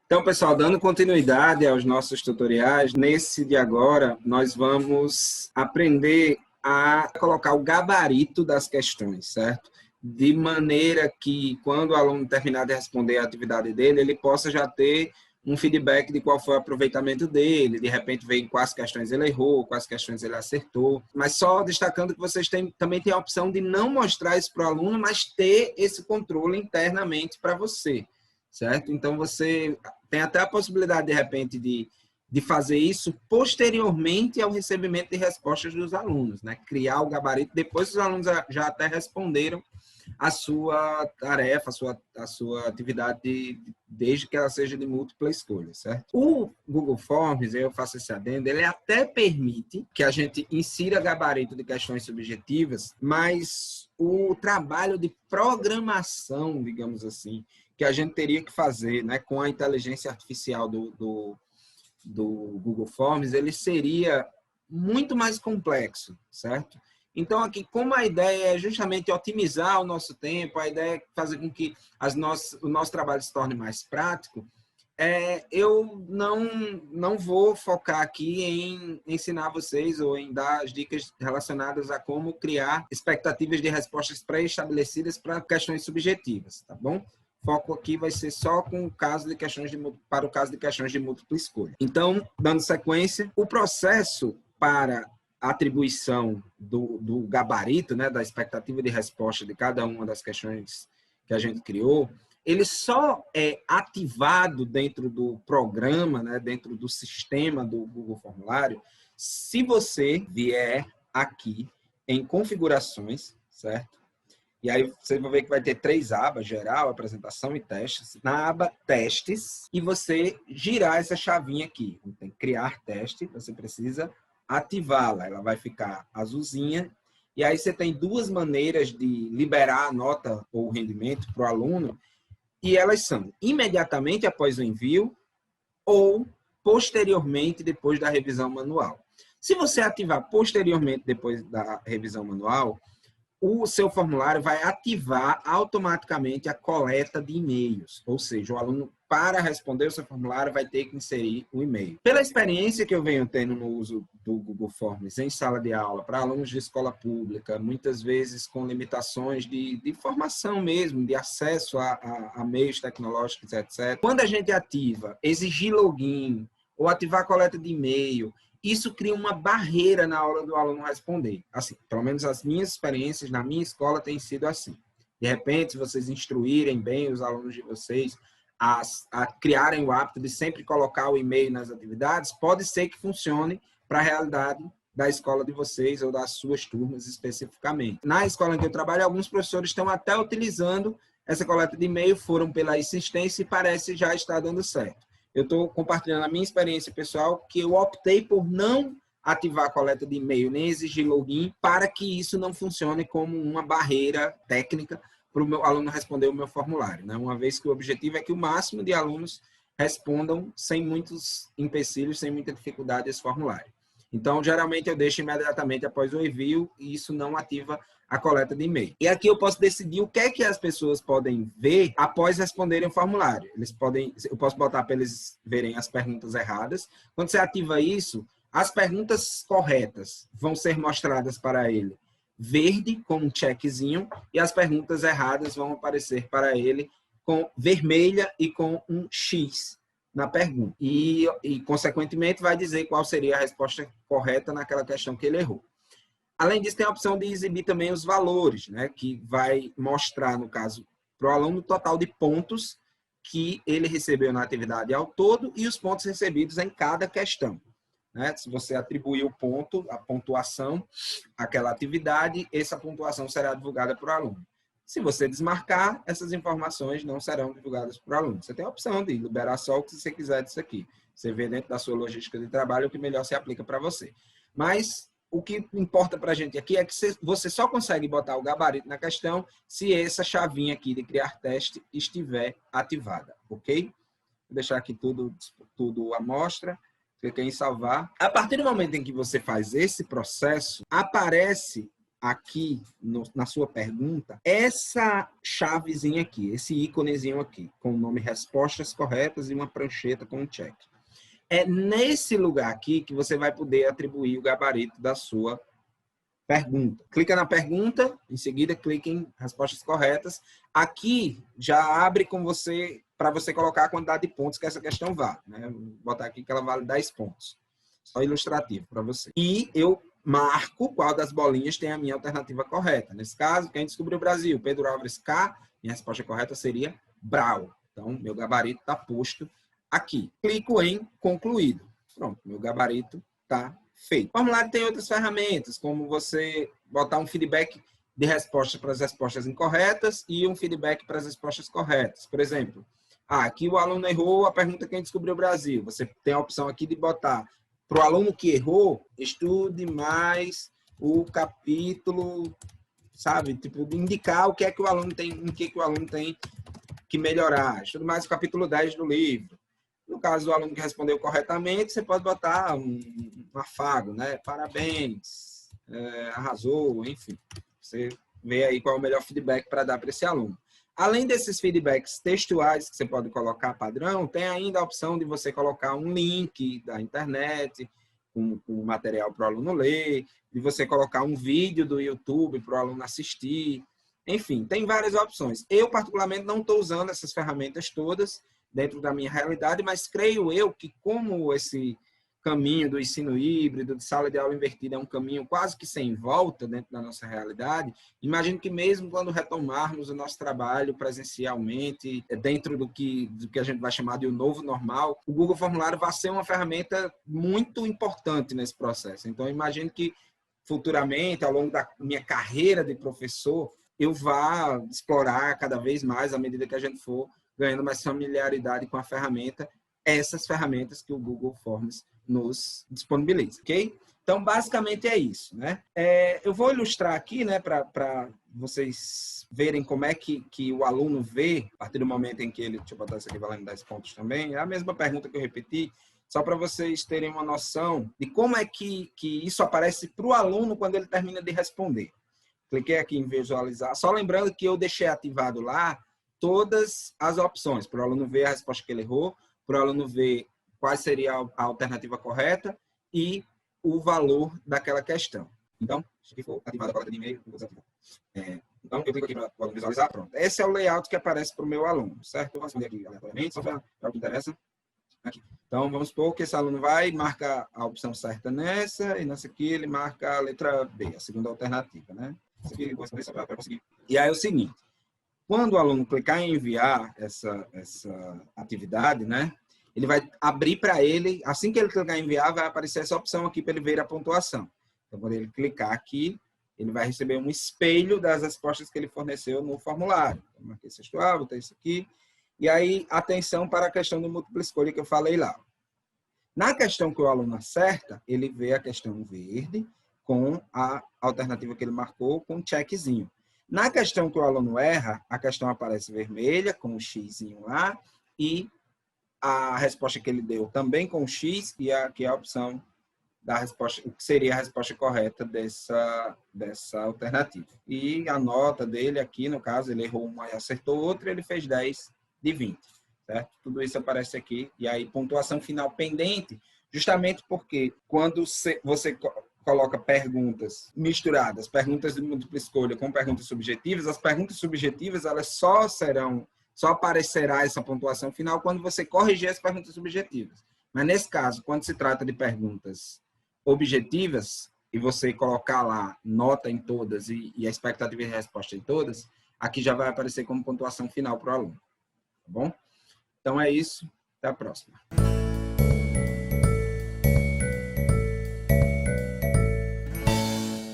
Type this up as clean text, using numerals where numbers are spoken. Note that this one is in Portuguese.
Então, pessoal, dando continuidade aos nossos tutoriais, nesse de agora, nós vamos aprender a colocar o gabarito das questões, certo? De maneira que, quando o aluno terminar de responder a atividade dele, ele possa já ter um feedback de qual foi o aproveitamento dele, de repente ver em quais questões ele errou, quais questões ele acertou. Mas só destacando que vocês também têm a opção de não mostrar isso para o aluno, mas ter esse controle internamente para você, certo? Então, você tem até a possibilidade, de repente, de fazer isso posteriormente ao recebimento de respostas dos alunos, né? Criar o gabarito depois que os alunos já até responderam a sua tarefa, a sua atividade, desde que ela seja de múltipla escolha, certo? O Google Forms, eu faço esse adendo, ele até permite que a gente insira gabarito de questões subjetivas, mas o trabalho de programação, digamos assim, que a gente teria que fazer, né, com a inteligência artificial do Google Forms, ele seria muito mais complexo, certo? Então, aqui, como a ideia é justamente otimizar o nosso tempo, a ideia é fazer com que o nosso trabalho se torne mais prático, eu não vou focar aqui em ensinar vocês ou em dar as dicas relacionadas a como criar expectativas de respostas pré-estabelecidas para questões subjetivas, tá bom? Foco aqui vai ser só com o caso de questões para o caso de questões de múltipla escolha. Então, dando sequência, o processo para a atribuição do gabarito, né, da expectativa de resposta de cada uma das questões que a gente criou, ele só é ativado dentro do programa, né, dentro do sistema do Google Formulário, se você vier aqui em configurações, certo? E aí você vai ver que vai ter 3 abas, geral, apresentação e testes. Na aba testes, e você girar essa chavinha aqui. Tem criar teste, você precisa ativá-la. Ela vai ficar azulzinha. E aí você tem 2 maneiras de liberar a nota ou o rendimento para o aluno. E elas são imediatamente após o envio ou posteriormente depois da revisão manual. Se você ativar posteriormente depois da revisão manual, o seu formulário vai ativar automaticamente a coleta de e-mails. Ou seja, o aluno, para responder o seu formulário, vai ter que inserir o e-mail. Pela experiência que eu venho tendo no uso do Google Forms em sala de aula, para alunos de escola pública, muitas vezes com limitações de formação mesmo, de acesso a meios tecnológicos, etc. Quando a gente ativa exigir login ou ativar a coleta de e-mail, isso cria uma barreira na hora do aluno responder. Assim, pelo menos as minhas experiências na minha escola têm sido assim. De repente, se vocês instruírem bem os alunos de vocês a criarem o hábito de sempre colocar o e-mail nas atividades, pode ser que funcione para a realidade da escola de vocês ou das suas turmas especificamente. Na escola em que eu trabalho, alguns professores estão até utilizando essa coleta de e-mail, foram pela insistência e parece já estar dando certo. Eu estou compartilhando a minha experiência pessoal, que eu optei por não ativar a coleta de e-mail, nem exigir login, para que isso não funcione como uma barreira técnica para o meu aluno responder o meu formulário, né? Uma vez que o objetivo é que o máximo de alunos respondam sem muitos empecilhos, sem muita dificuldade esse formulário. Então, geralmente, eu deixo imediatamente após o envio e isso não ativa a coleta de e-mail. E aqui eu posso decidir o que é que as pessoas podem ver após responderem o formulário. Eu posso botar para eles verem as perguntas erradas. Quando você ativa isso, as perguntas corretas vão ser mostradas para ele verde, com um checkzinho, e as perguntas erradas vão aparecer para ele com vermelha e com um X na pergunta. E, consequentemente, vai dizer qual seria a resposta correta naquela questão que ele errou. Além disso, tem a opção de exibir também os valores, né, que vai mostrar, no caso, para o aluno, o total de pontos que ele recebeu na atividade ao todo e os pontos recebidos em cada questão. Né? Se você atribuir o ponto, a pontuação àquela atividade, essa pontuação será divulgada para o aluno. Se você desmarcar, essas informações não serão divulgadas para o aluno. Você tem a opção de liberar só o que você quiser disso aqui. Você vê dentro da sua logística de trabalho o que melhor se aplica para você. Mas o que importa para a gente aqui é que você só consegue botar o gabarito na questão se essa chavinha aqui de criar teste estiver ativada, ok? Vou deixar aqui tudo à mostra. Clique em salvar. A partir do momento em que você faz esse processo, aparece aqui na sua pergunta, essa chavezinha aqui, esse íconezinho aqui, com o nome respostas corretas e uma prancheta com um check. É nesse lugar aqui que você vai poder atribuir o gabarito da sua pergunta. Clica na pergunta, em seguida clique em respostas corretas. Aqui já abre com você, para você colocar a quantidade de pontos que essa questão vale, né? Vou botar aqui que ela vale 10 pontos. Só ilustrativo para você. E eu marco qual das bolinhas tem a minha alternativa correta. Nesse caso, quem descobriu o Brasil? Pedro Álvares K. Minha resposta correta seria Brau. Então, meu gabarito está posto aqui. Clico em concluído. Pronto, meu gabarito está feito. O formulário tem outras ferramentas, como você botar um feedback de respostas para as respostas incorretas e um feedback para as respostas corretas. Por exemplo, aqui o aluno errou a pergunta quem descobriu o Brasil. Você tem a opção aqui de botar para o aluno que errou, estude mais o capítulo, sabe? Tipo, indicar o que é que o aluno tem, em que o aluno tem que melhorar. Estude mais o capítulo 10 do livro. No caso do aluno que respondeu corretamente, você pode botar um afago, né? Parabéns, arrasou, enfim. Você vê aí qual é o melhor feedback para dar para esse aluno. Além desses feedbacks textuais que você pode colocar padrão, tem ainda a opção de você colocar um link da internet com material para o aluno ler, de você colocar um vídeo do YouTube para o aluno assistir. Enfim, tem várias opções. Eu, particularmente, não estou usando essas ferramentas todas dentro da minha realidade, mas creio eu que como esse caminho do ensino híbrido, de sala de aula invertida, é um caminho quase que sem volta dentro da nossa realidade, imagino que mesmo quando retomarmos o nosso trabalho presencialmente, dentro do que a gente vai chamar de o novo normal, o Google Formulário vai ser uma ferramenta muito importante nesse processo. Então, imagino que futuramente, ao longo da minha carreira de professor, eu vá explorar cada vez mais, à medida que a gente for ganhando mais familiaridade com a ferramenta, essas ferramentas que o Google Forms nos disponibiliza, ok? Então, basicamente é isso, né? Eu vou ilustrar aqui, né, para vocês verem como é que o aluno vê, a partir do momento em que ele... Deixa eu botar isso aqui valendo 10 pontos também. É a mesma pergunta que eu repeti, só para vocês terem uma noção de como é que isso aparece para o aluno quando ele termina de responder. Cliquei aqui em visualizar. Só lembrando que eu deixei ativado lá todas as opções, para o aluno ver a resposta que ele errou, para o aluno ver qual seria a alternativa correta e o valor daquela questão. Então, se for ativada a coleta de e-mail, eu vou desativar. Então, eu clico aqui para o aluno visualizar, pronto. Esse é o layout que aparece para o meu aluno, certo? Eu vou responder aqui aleatoriamente, só para o que interessa. Aqui. Então, vamos supor que esse aluno vai e marca a opção certa nessa, e nessa aqui ele marca a letra B, a segunda alternativa, né? Essa aqui eu vou responder só para conseguir. E aí é o seguinte, quando o aluno clicar em enviar essa atividade, né, ele vai abrir para ele, assim que ele clicar em enviar, vai aparecer essa opção aqui para ele ver a pontuação. Então, quando ele clicar aqui, ele vai receber um espelho das respostas que ele forneceu no formulário. Então, marquei sextual, botei isso aqui. E aí, atenção para a questão do múltipla escolha que eu falei lá. Na questão que o aluno acerta, ele vê a questão verde com a alternativa que ele marcou com um checkzinho. Na questão que o aluno erra, a questão aparece vermelha, com o xizinho lá, e a resposta que ele deu também com o x, e aqui é a opção da resposta, o que seria a resposta correta dessa alternativa. E a nota dele aqui, no caso, ele errou uma e acertou outra, ele fez 10 de 20. Certo? Tudo isso aparece aqui. E aí, pontuação final pendente, justamente porque quando você coloca perguntas misturadas, perguntas de múltipla escolha com perguntas subjetivas, as perguntas subjetivas elas só aparecerá essa pontuação final quando você corrigir as perguntas subjetivas. Mas nesse caso, quando se trata de perguntas objetivas e você colocar lá nota em todas e a expectativa de resposta em todas, aqui já vai aparecer como pontuação final para o aluno. Tá bom? Então é isso. Até a próxima.